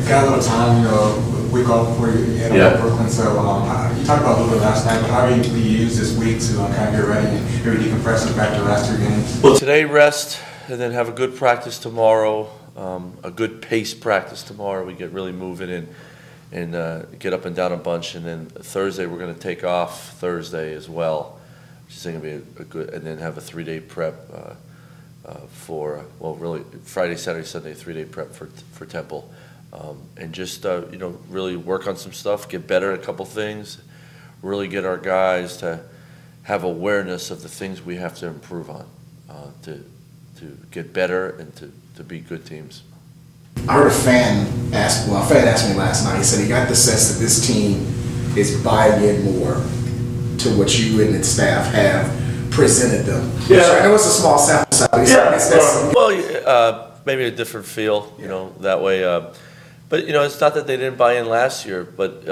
got a little time, week off before you head over to Brooklyn. So you talked about a little bit last night, but how do you use this week to kind of get ready and maybe decompress back to the last 3 games? Well, today rest, and then have a good practice tomorrow, a good pace practice tomorrow. We get really moving and get up and down a bunch, and then Thursday we're going to take off Thursday as well, which is going to be a good, and then have a 3-day prep for, well, really Friday, Saturday, Sunday, 3-day prep for Temple, and just really work on some stuff, get better at a couple things, really get our guys to have awareness of the things we have to improve on, to get better and to be good teams. I heard a fan asked me last night. He said he got the sense that this team is buying in more to what you and the staff have presented them. Yeah, I know it's a small sample size. Yeah. Well, maybe a different feel, that way. But it's not that they didn't buy in last year, but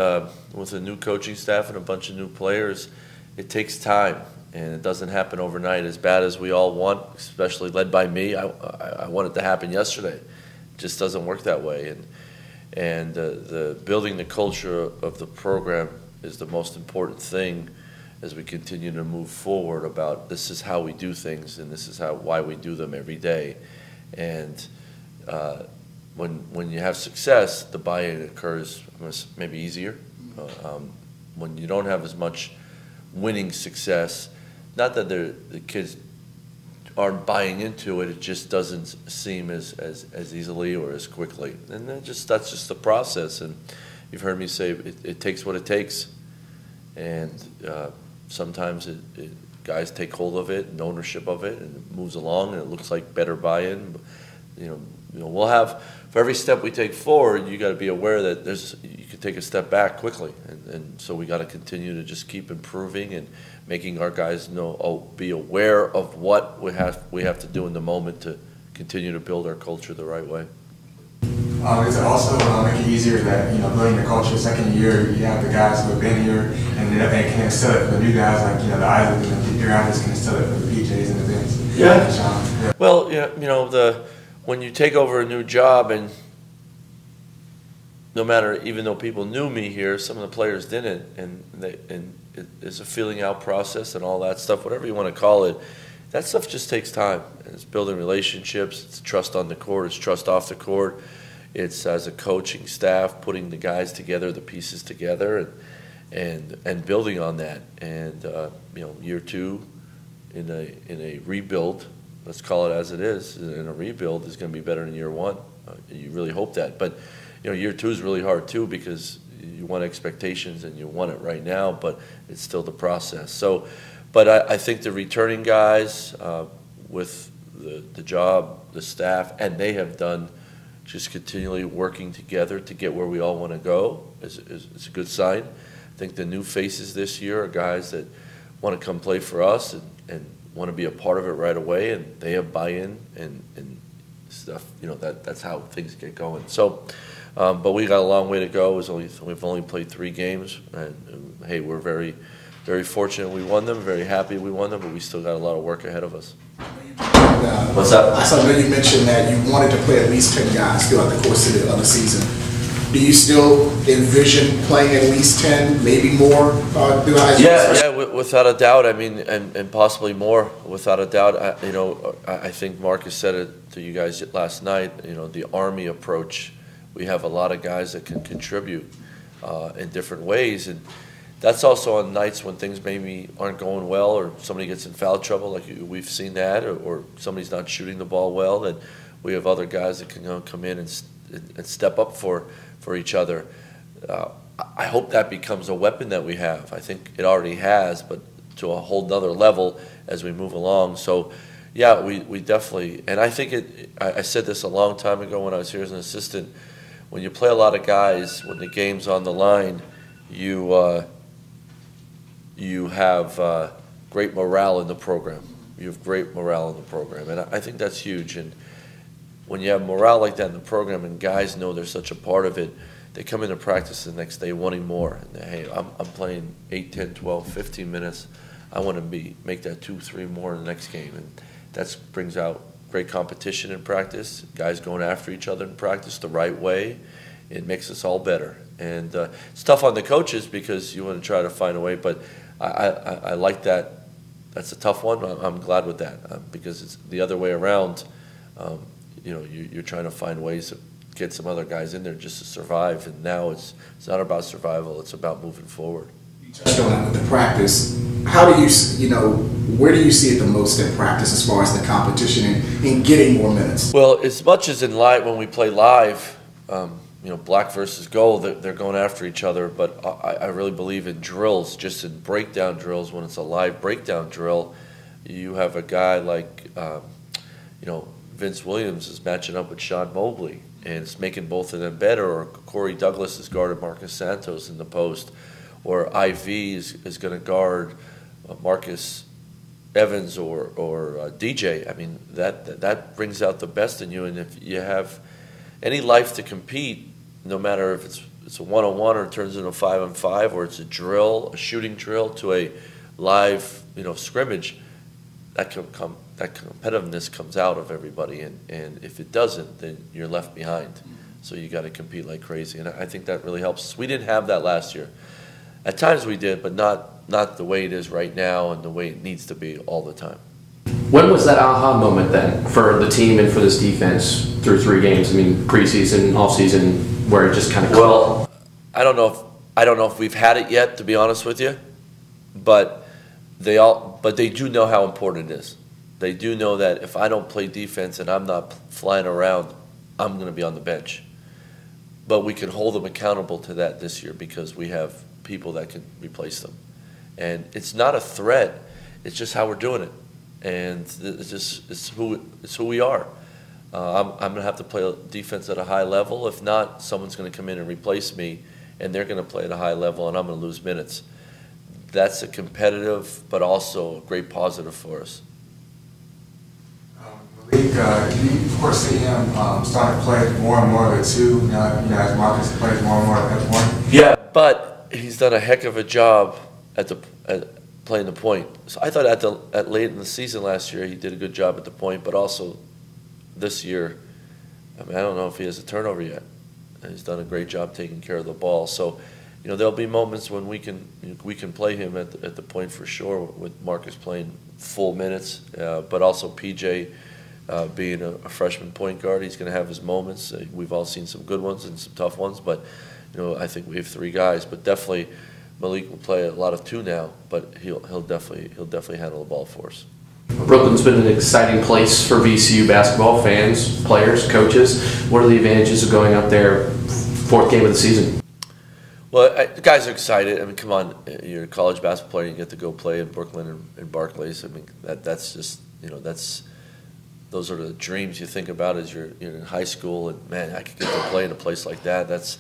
with a new coaching staff and a bunch of new players, it takes time, and it doesn't happen overnight. As bad as we all want, especially led by me, I want it to happen yesterday. It just doesn't work that way, and the building the culture of the program is the most important thing as we continue to move forward. About this is how we do things, and this is why we do them every day, and when you have success, the buy-in occurs maybe easier. When you don't have as much winning success, not that the kids aren't buying into it, it just doesn't seem as easily or as quickly, and that's just the process. And you've heard me say it takes what it takes, and sometimes guys take hold of it and ownership of it, and it moves along, and it looks like better buy-in. We'll have, for every step we take forward, you got to be aware that you can take a step back quickly, and so we got to continue to just keep improving and making our guys be aware of what we have to do in the moment to continue to build our culture the right way. Is it also make it easier that building the culture second year, you have the guys who have been here and they can instill it for the new guys like the Isaac and the Iranis can instill it for the PJs and the Vince? Yeah. Well, when you take over a new job, and no matter, even though people knew me here, some of the players didn't, and it's a feeling out process and all that stuff, whatever you want to call it. That stuff just takes time. And it's building relationships. It's trust on the court. It's trust off the court. It's, as a coaching staff, putting the guys together, the pieces together, and building on that. And year 2 in a rebuild, let's call it as it is, in a rebuild is going to be better than year 1. You really hope that. But year 2 is really hard too, because you want expectations and you want it right now, but it's still the process. So, but I think the returning guys with the job, the staff, and they have done just continually working together to get where we all want to go is a good sign. I think the new faces this year are guys that want to come play for us and want to be a part of it right away, and they have buy-in and stuff. That's how things get going. So, but we got a long way to go. We've only played 3 games, and hey, we're very, very fortunate we won them. Very happy we won them, but we still got a lot of work ahead of us. What's up? I know you mentioned that you wanted to play at least 10 guys throughout the course of the season. Do you still envision playing at least 10, maybe more? Yeah, without a doubt. I mean, and possibly more, without a doubt. I think Marcus said it to you guys last night. The Army approach. We have a lot of guys that can contribute in different ways, and that's also on nights when things maybe aren't going well, or somebody gets in foul trouble, like we've seen that, or somebody's not shooting the ball well. Then we have other guys that can come in and step up for each other. I hope that becomes a weapon that we have. I think it already has, but to a whole nother level as we move along. So, yeah, we definitely, and I think I said this a long time ago when I was here as an assistant. When you play a lot of guys, when the game's on the line, you have great morale in the program. You have great morale in the program, and I think that's huge. And when you have morale like that in the program, and guys know they're such a part of it, they come into practice the next day wanting more. And hey, I'm playing 8, 10, 12, 15 minutes. I want to make that 2, 3 more in the next game, and that brings out great competition in practice. Guys going after each other in practice the right way, it makes us all better. And it's tough on the coaches because you want to try to find a way, but I like that. That's a tough one. I'm glad with that because it's the other way around. You know, you're trying to find ways to get some other guys in there just to survive, and now it's not about survival, it's about moving forward. You touched on that with the practice. How do you know, where do you see it the most in practice as far as the competition and getting more minutes? Well, as much as in live, when we play live, you know, black versus gold, they're going after each other, but I really believe in drills, just in breakdown drills, when it's a live breakdown drill, you have a guy like, you know, Vince Williams is matching up with Sean Mobley, and it's making both of them better, or Corey Douglas is guarding Marcus Santos in the post, or IV is going to guard Marcus Evans or DJ. I mean, that brings out the best in you, and if you have any life to compete, no matter if it's a one-on-one or it turns into a 5-on-5, or it's a drill, a shooting drill, to a live, you know, scrimmage, that competitiveness comes out of everybody, and if it doesn't, then you're left behind. So you got to compete like crazy, and I think that really helps. We didn't have that last year. At times we did, but not the way it is right now and the way it needs to be all the time. When was that aha moment then for the team and for this defense through 3 games? I mean, preseason, offseason, where it just kind of. Well, I don't know if we've had it yet, to be honest with you, but they do know how important it is. They do know that if I don't play defense and I'm not flying around, I'm going to be on the bench. But we can hold them accountable to that this year because we have people that can replace them. And it's not a threat, it's just how we're doing it. And it's who we are. I'm going to have to play defense at a high level. If not, someone's going to come in and replace me, and they're going to play at a high level, and I'm going to lose minutes. That's a competitive, but also a great positive for us. Malik, you of course see him starting to play more and more of it too. You know, as Marcus plays more and more at that point. Yeah, but he's done a heck of a job at playing the point. So I thought at late in the season last year he did a good job at the point, but also this year, I mean, I don't know if he has a turnover yet. And he's done a great job taking care of the ball. So, you know, there'll be moments when we can play him at the point for sure, with Marcus playing full minutes, but also PJ being a freshman point guard. He's going to have his moments. We've all seen some good ones and some tough ones, but you know, I think we have 3 guys. But definitely, Malik will play a lot of 2 now, but he'll definitely handle the ball for us. Brooklyn's been an exciting place for VCU basketball fans, players, coaches. What are the advantages of going up there, 4th game of the season? Well, the guys are excited. I mean, come on, you're a college basketball player, you get to go play in Brooklyn and Barclays. I mean, that's just, you know, those are the dreams you think about as you're in high school, and man, I could get to play in a place like that. That's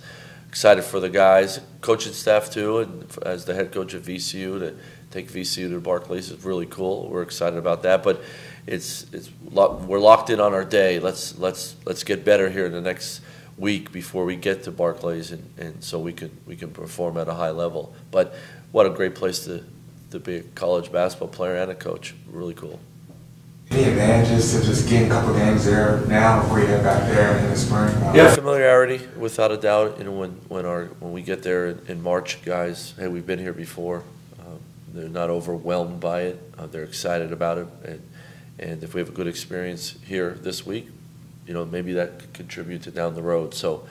excited for the guys, coaching staff too, and as the head coach of VCU, to take VCU to Barclays is really cool. We're excited about that, but we're locked in on our day. Let's get better here in the next week before we get to Barclays, and so we can perform at a high level. But what a great place to be a college basketball player and a coach. Really cool. Any advantages to just getting a couple games there now before you head back there in the spring? Yeah, familiarity, without a doubt. You know, when we get there in March, guys, hey, we've been here before. They're not overwhelmed by it. They're excited about it, and if we have a good experience here this week, you know, maybe that could contribute to down the road. So,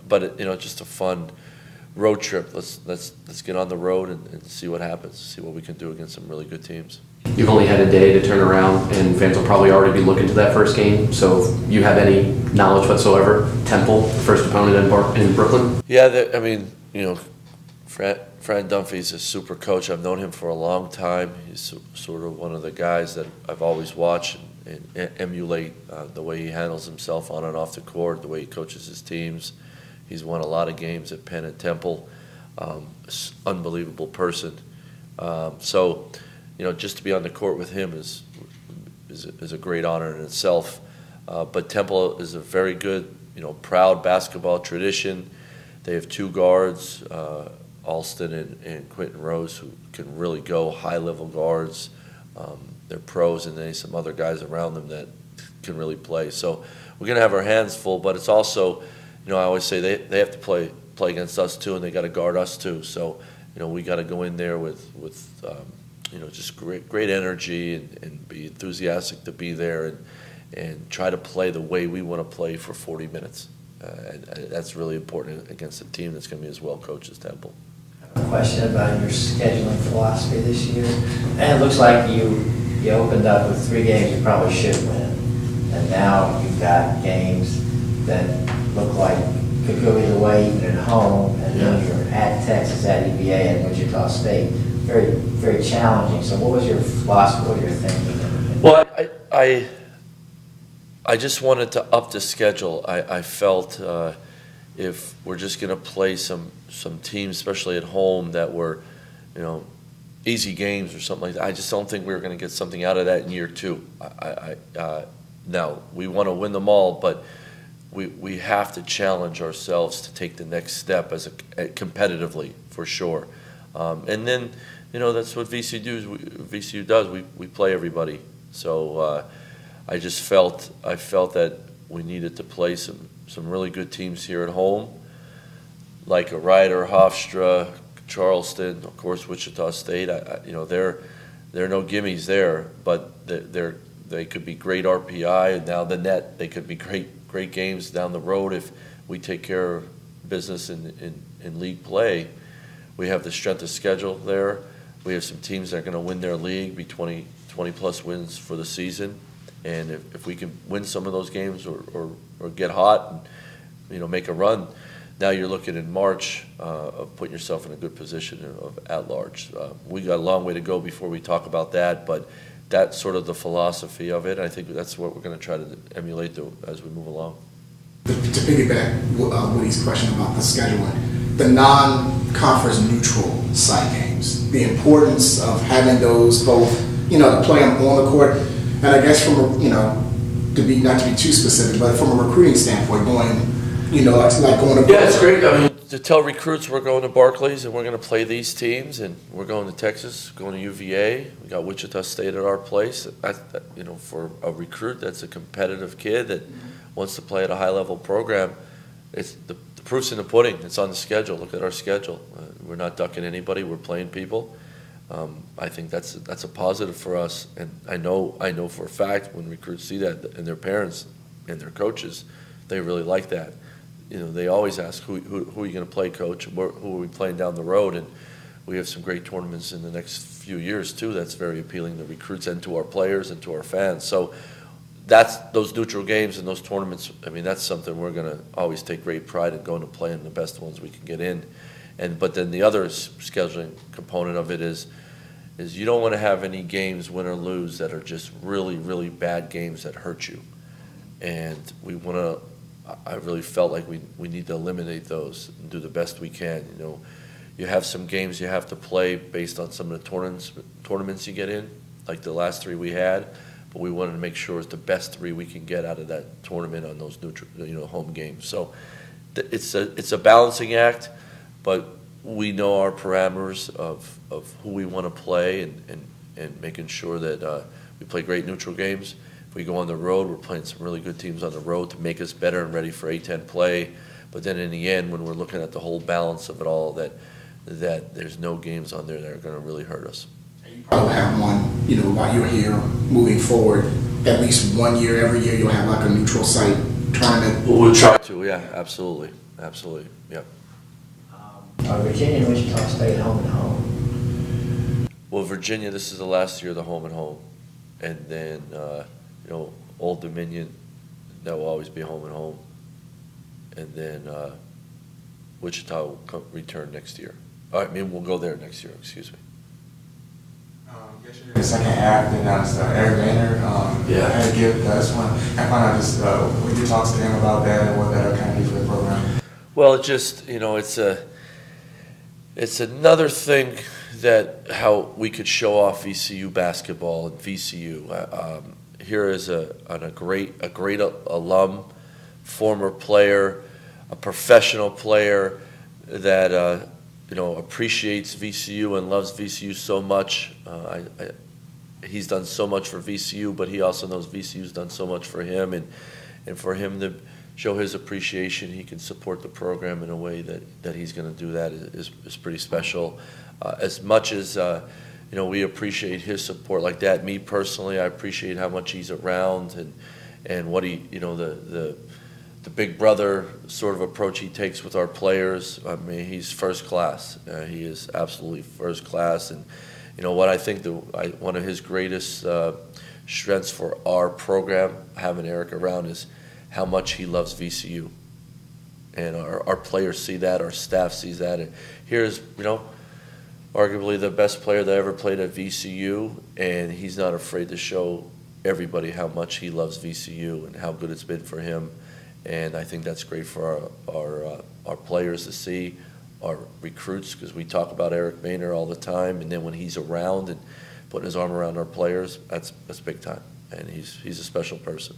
but you know, just a fun road trip. Let's get on the road and see what happens. See what we can do against some really good teams. You've only had a day to turn around, and fans will probably already be looking to that first game. So, you have any knowledge whatsoever? Temple, first opponent in Brooklyn. Yeah, I mean, you know, Fran Dunphy's a super coach. I've known him for a long time. He's sort of one of the guys that I've always watched and emulate the way he handles himself on and off the court, the way he coaches his teams. He's won a lot of games at Penn and Temple. Unbelievable person. So, you know, just to be on the court with him is a great honor in itself. But Temple is a very good, you know, proud basketball tradition. They have 2 guards, Alston and Quentin Rose, who can really go high-level guards. They're pros, and then some other guys around them that can really play. So we're going to have our hands full, but it's also, I always say they have to play against us too, and they got to guard us too. So, we got to go in there with just great energy and be enthusiastic to be there and try to play the way we want to play for 40 minutes. And that's really important against a team that's going to be as well coached as Temple. A question about your scheduling philosophy this year. And it looks like you opened up with 3 games you probably should win. And now you've got games that look like could go either way, even at home. And then you're at Texas, at EVA, and Wichita State. Very, very challenging. So what was your philosophy, what your thinking? Well, I just wanted to up the schedule. I felt if we're just going to play some teams, especially at home, that were, easy games or something like that, I just don't think we were going to get something out of that in year 2. Now, we want to win them all, but we have to challenge ourselves to take the next step competitively, for sure. And then, that's what VCU does. We play everybody. So I felt that we needed to play some really good teams here at home, like a Ryder, Hofstra, Charleston, of course, Wichita State. They're no gimmies there, but they could be great RPI, and now the net, they could be great games down the road if we take care of business in league play. We have the strength of schedule there. We have some teams that are going to win their league, be 20 plus wins for the season. And if we can win some of those games or get hot and make a run, now you're looking in March of putting yourself in a good position of at large. We got a long way to go before we talk about that, but that's sort of the philosophy of it. I think that's what we're going to try to emulate as we move along. To piggyback Woody's question about the scheduling, the non-conference neutral site games, the importance of having those both, to play them on the court, and I guess from not to be too specific, but from a recruiting standpoint, going, like going to. Yeah, it's great. I mean, to tell recruits we're going to Barclays and we're going to play these teams, and we're going to Texas, going to UVA. We got Wichita State at our place. For a recruit that's a competitive kid that wants to play at a high-level program, it's the proof's in the pudding. It's on the schedule. Look at our schedule. We're not ducking anybody. We're playing people. I think that's a positive for us, and I know for a fact when recruits see that, and their parents and their coaches, they really like that. They always ask, who are you going to play, coach? Who are we playing down the road? And we have some great tournaments in the next few years too. That's very appealing to recruits and to our players and to our fans. So that's those neutral games and those tournaments. I mean, that's something we're going to always take great pride in, going to play in the best ones we can get in. But then the other scheduling component of it is you don't want to have any games, win or lose, that are just really, really bad games that hurt you. And we want to, I really felt like we need to eliminate those and do the best we can. You have some games you have to play based on some of the tournaments you get in, like the last 3 we had, but we wanted to make sure it's the best 3 we can get out of that tournament on those neutral, home games. So it's a balancing act, but we know our parameters of who we want to play and making sure that we play great neutral games. If we go on the road, we're playing some really good teams on the road to make us better and ready for A-10 play. But then in the end, when we're looking at the whole balance of it all, that there's no games on there that are going to really hurt us. You probably have one, while you're here moving forward, at least 1 year, every year you'll have like a neutral site tournament. We'll try to, yeah, absolutely, yeah. Virginia and Wichita State home and home. Well, Virginia, this is the last year of the home and home. And then, Old Dominion, that will always be home and home. And then Wichita will return next year. We'll go there next year, excuse me. The second half, then that's Eric Vayner. Yeah. I had to give this one. I found out just when you talk to him about that and what that kind of do for the program. Well, it just, it's another thing that how we could show off VCU basketball and VCU. Here is a great alum, former player, a professional player that appreciates VCU and loves VCU so much. He's done so much for VCU, but he also knows VCU's done so much for him, and for him show his appreciation, he can support the program in a way that he's going to do that is pretty special. As much as you know, we appreciate his support like that. Me personally, I appreciate how much he's around and what he, you know, the big brother sort of approach he takes with our players. I mean, he's first class. He is absolutely first class. And you know what, I think one of his greatest strengths for our program, having Eric around, is how much he loves VCU. And our players see that, our staff sees that. And here's, you know, arguably the best player that ever played at VCU, and he's not afraid to show everybody how much he loves VCU and how good it's been for him. And I think that's great for our players to see, our recruits, because we talk about Eric Maynor all the time, and then when he's around and putting his arm around our players, that's big time. And he's a special person.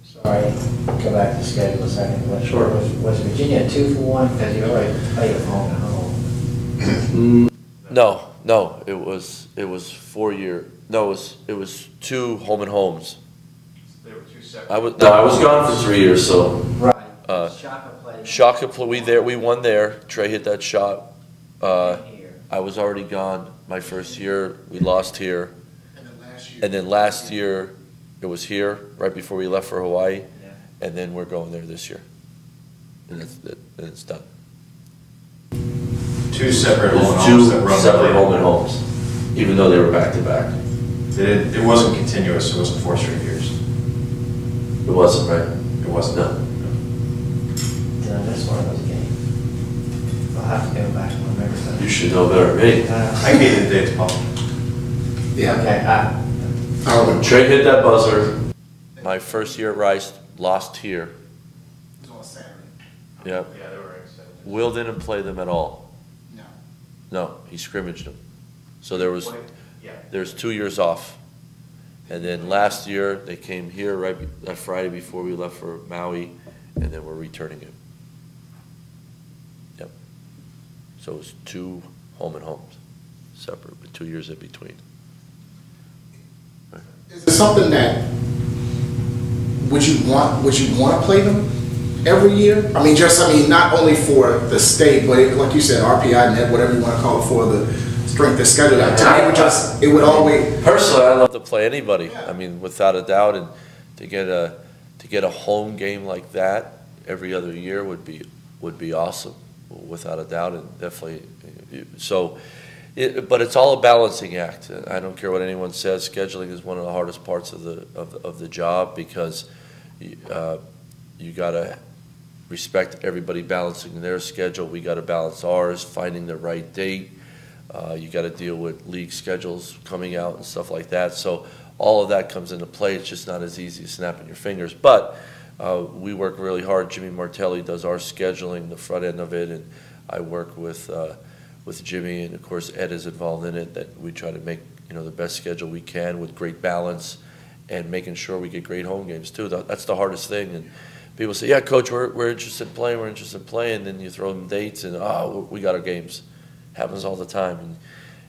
Sorry, go back to the schedule a second. But sure. Was Virginia a 2-for-1 because you already played at home and home? No, it was 4 year. No, it was 2 home and homes. They were 2 separate. I was gone for 3 years, so. Right. Shaka played. We won there. Trey hit that shot. Here. I was already gone my first year. We lost here. And then last year, it was here, right before we left for Hawaii. Yeah. And then we're going there this year. And it's done. 2 separate home and There's homes 2 that run separate the home and homes, even though they were back to back. It wasn't continuous. It wasn't 4 straight years. It wasn't, right? It wasn't. No. Did I miss one of those games? I'll have to go back and remember that. You should know better than me. I gave the dates public. Yeah. Okay. I remember. Trey hit that buzzer. My first year at Rice, lost here. It was on Saturday. Yep. Yeah, they were excited. Will didn't play them at all. No. No, he scrimmaged them. So Yeah. there's 2 years off. And then last year, they came here that Friday before we left for Maui, and then we're returning it. Yep. So it was 2 home and homes, separate, but 2 years in between. Is it something that would you want to play them every year? I mean, not only for the state, but like you said, RPI, net, whatever you want to call it, for the strength of schedule. It would always. Personally, I love to play anybody. Yeah. I mean, without a doubt, and to get a home game like that every other year would be awesome, without a doubt, and definitely. So, but it's all a balancing act. I don't care what anyone says. Scheduling is one of the hardest parts of the job, because you got to respect everybody balancing their schedule. We got to balance ours, finding the right date. You got to deal with league schedules coming out and stuff like that. So all of that comes into play. It's just not as easy as snapping your fingers. But we work really hard. Jimmy Martelli does our scheduling, the front end of it, and I work with Jimmy, and of course Ed is involved in it. That we try to make the best schedule we can with great balance, and making sure we get great home games too. That's the hardest thing. And people say, "Yeah, coach, we're interested in playing. We're interested in playing." And then you throw them dates, and we got our games. Happens all the time, and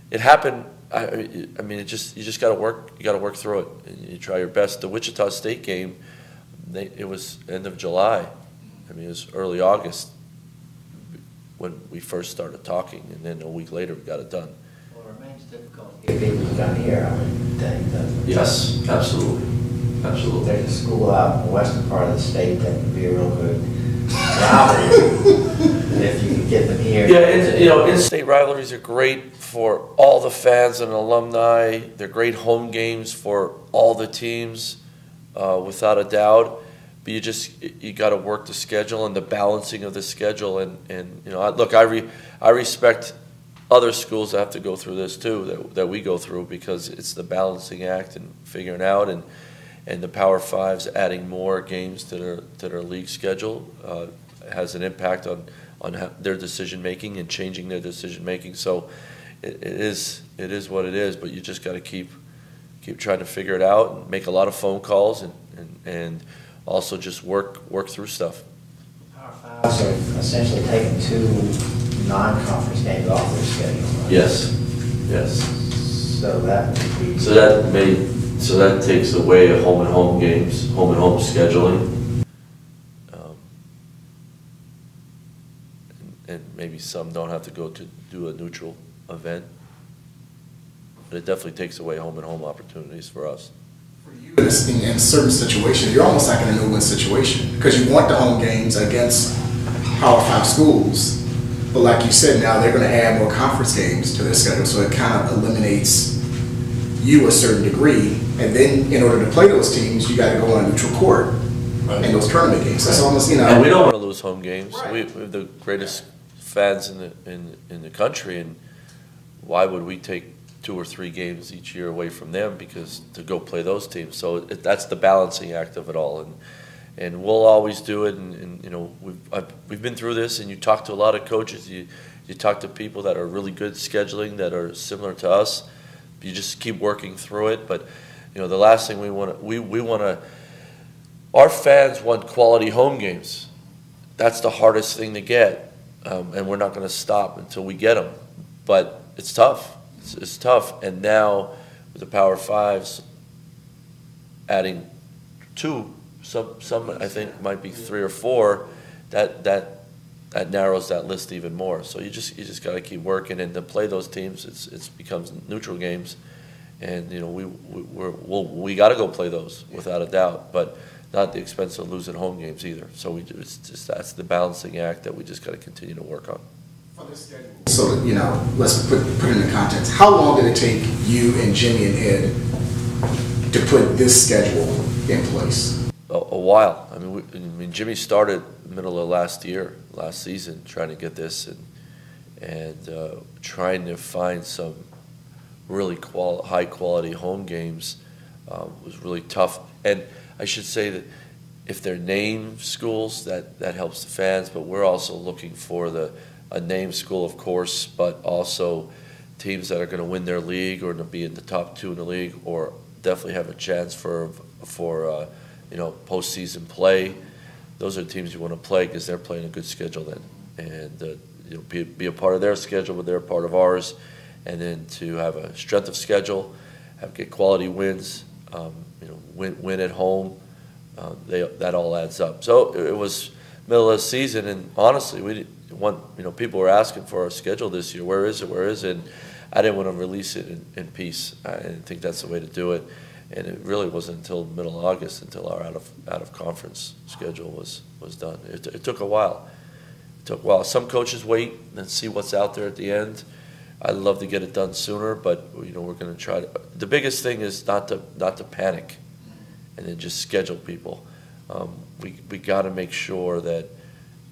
it happened. I mean, you just got to work. You got to work through it, and you try your best. The Wichita State game, it was end of July. I mean, it was early August when we first started talking, and then a week later we got it done. Well, it remains difficult to get people to come here, I would think, doesn't it? Yes, absolutely, absolutely. There's a school out in the western part of the state that would be a real good rivalry if you could get them here. Yeah, in-state rivalries are great for all the fans and alumni. They're great home games for all the teams, without a doubt. But you got to work the schedule and the balancing of the schedule. And look, I respect other schools that have to go through this too, that we go through, because it's the balancing act and figuring out, and the Power Fives adding more games to their league schedule has an impact on their decision making and changing their decision making. So it is what it is. But you just got to keep trying to figure it out, and make a lot of phone calls, and also just work through stuff. Power Fives are essentially taking 2 non-conference games off their schedule, right? Yes. So that would be... So that takes away home and home games, home and home scheduling. maybe some don't have to go to do a neutral event. But it definitely takes away home and home opportunities for us. In certain situations, you're almost like in a no-win situation because you want the home games against Power 5 schools, but like you said, now they're going to add more conference games to their schedule, so it kind of eliminates you a certain degree. And then, in order to play those teams, you got to go on a neutral court in those tournament games. That's almost, you know. And we don't want to lose home games. Right. We have the greatest fans in the country, and why would we take 2 or 3 games each year away from them because to go play those teams? So that's the balancing act of it all, and we'll always do it. And you know, we've been through this, and you talk to a lot of coaches. You talk to people that are really good scheduling that are similar to us. You just keep working through it. But you know, the last thing we want to our fans want quality home games. That's the hardest thing to get, and we're not going to stop until we get them. But it's tough. It's tough, and now with the Power 5s adding 2, some I think might be 3 or 4, that narrows that list even more. So you just got to keep working, and to play those teams, it becomes neutral games, and you know we got to go play those without a doubt, but not at the expense of losing home games either. So that's the balancing act that we just got to continue to work on. So, you know, let's put it in the context. How long did it take you and Jimmy and Ed to put this schedule in place? A while. I mean, Jimmy started middle of last season, trying to get this and trying to find some really high quality home games was really tough. And I should say that if they're named schools, that helps the fans. But we're also looking for a named school, of course, but also teams that are going to win their league or to be in the top 2 in the league, or definitely have a chance for you know, postseason play. Those are the teams you want to play because they're playing a good schedule then, and you know, be a part of their schedule, but they're a part of ours, and then to have a strength of schedule, get quality wins, you know, win at home. That all adds up. So it was middle of the season, and honestly, we didn't want, you know, people were asking for our schedule this year. Where is it? Where is it? And I didn't want to release it in peace. I didn't think that's the way to do it. And it really wasn't until middle of August until our out of conference schedule was done. It took a while. It took a while. Some coaches wait and see what's out there at the end. I'd love to get it done sooner, but you know, we're going to try to. The biggest thing is not to panic, and then just schedule people. We got to make sure that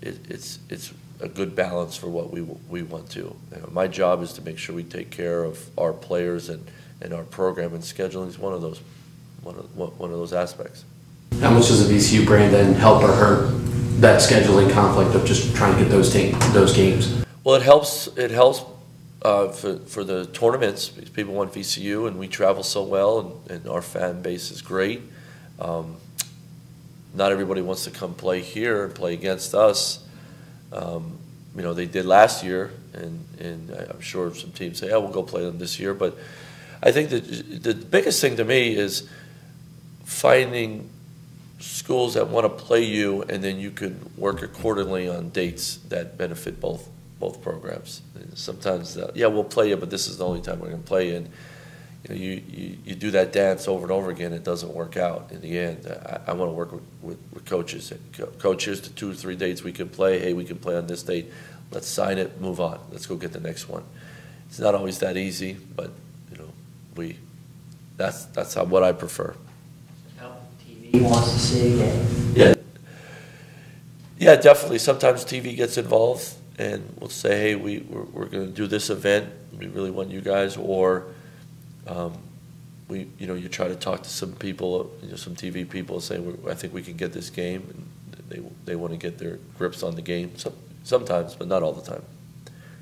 it's a good balance for what we want to. You know, my job is to make sure we take care of our players and our program, and scheduling is one of those aspects. How much does the VCU brand then help or hurt that scheduling conflict of just trying to get those games? Well, it helps. It helps for the tournaments because people want VCU, and we travel so well, and our fan base is great. Not everybody wants to come play here and play against us. You know, they did last year, and I'm sure some teams say, "Oh, we'll go play them this year." But I think that the biggest thing to me is finding schools that want to play you, and then you can work accordingly on dates that benefit both programs. And sometimes, yeah, we'll play you, but this is the only time we're going to play you. And you know, you do that dance over and over again. It doesn't work out in the end. I want to work with coaches. Coach, here's the 2 or 3 dates we can play. Hey, we can play on this date. Let's sign it. Move on. Let's go get the next one. It's not always that easy, but you know, that's what I prefer. TV wants to see a game. Yeah, definitely. Sometimes TV gets involved, and we'll say, hey, we're going to do this event. We really want you guys, or you try to talk to some people, some TV people, and say, I think we can get this game, and they want to get their grips on the game. Sometimes, but not all the time.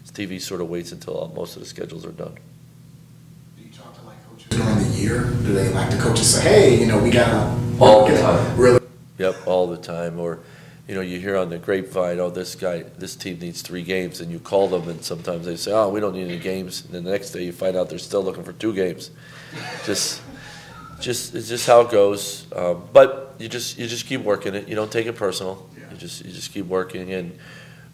TV sort of waits until most of the schedules are done. Do you talk to coaches during the year? Do they the coaches say, hey, we got to all the time? Really? Yep, all the time. Or you hear on the grapevine, oh, this team needs 3 games, and you call them, and sometimes they say, oh, we don't need any games, and then the next day you find out they're still looking for 2 games. It's just how it goes. But you just keep working it. You don't take it personal. You just keep working, and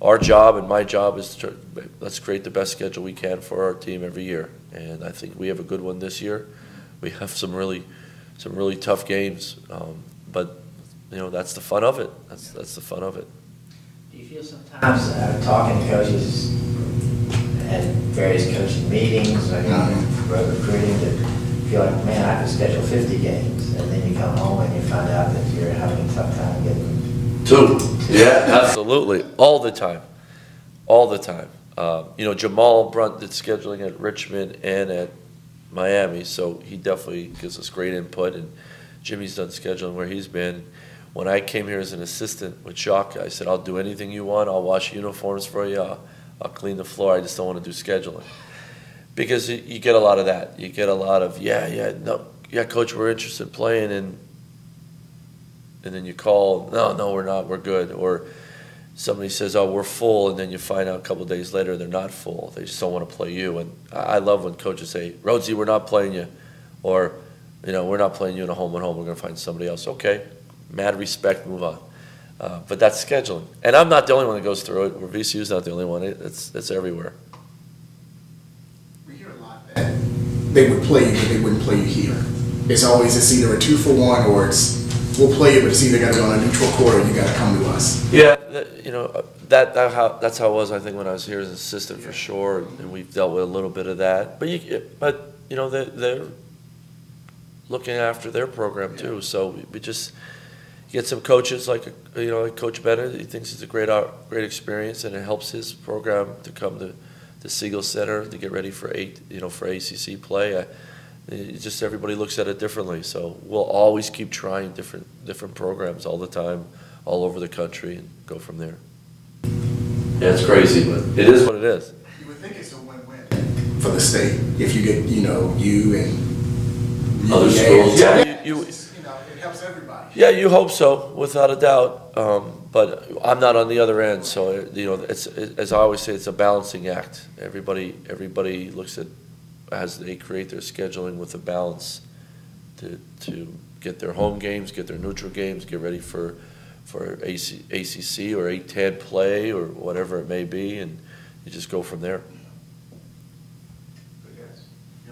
our job and my job is to let's create the best schedule we can for our team every year. And I think we have a good one this year. We have some really tough games, but that's the fun of it. That's the fun of it. Do you feel sometimes talking to coaches and various coaching meetings, or road recruiting, that feel like, man, I could schedule 50 games, and then you come home and you find out that you're having a tough time getting 2. Yeah, absolutely, all the time. Jamal Brunt did scheduling at Richmond and at Miami, so he definitely gives us great input, and Jimmy's done scheduling where he's been. When I came here as an assistant with Shock, I said, I'll do anything you want. I'll wash uniforms for you. I'll clean the floor. I just don't want to do scheduling. Because you get a lot of that. You get a lot of, yeah, coach, we're interested in playing, and then you call, no, we're not, we're good. Or somebody says, oh, we're full, and then you find out a couple of days later they're not full. They just don't want to play you. And I love when coaches say, Rhodesy, we're not playing you. Or, we're not playing you in a home-and-home. We're going to find somebody else. Okay, mad respect, move on. But that's scheduling. And I'm not the only one that goes through it. Or VCU's not the only one. It's everywhere. We hear a lot that they would play you, but they wouldn't play you here. It's either a 2-for-1 or we'll play you, but it's either got to go on a neutral court or you got to come to us. Yeah, that's how it was. I think when I was here as an assistant for sure, and we've dealt with a little bit of that. But they're looking after their program too. So we just get some coaches like Coach Bennett. He thinks it's a great experience, and it helps his program to come to the Siegel Center to get ready for ACC play. Just everybody looks at it differently. So we'll always keep trying different programs all the time, all over the country, and go from there. Yeah, it's crazy, but it is what it is. You would think it's a win-win for the state if you get you and other schools. Yeah, it helps everybody. Yeah, you hope so, without a doubt. But I'm not on the other end, so it's as I always say, it's a balancing act. Everybody looks at as they create their scheduling with a balance to get their home games, get their neutral games, get ready for ACC or A10 play or whatever it may be, and you just go from there.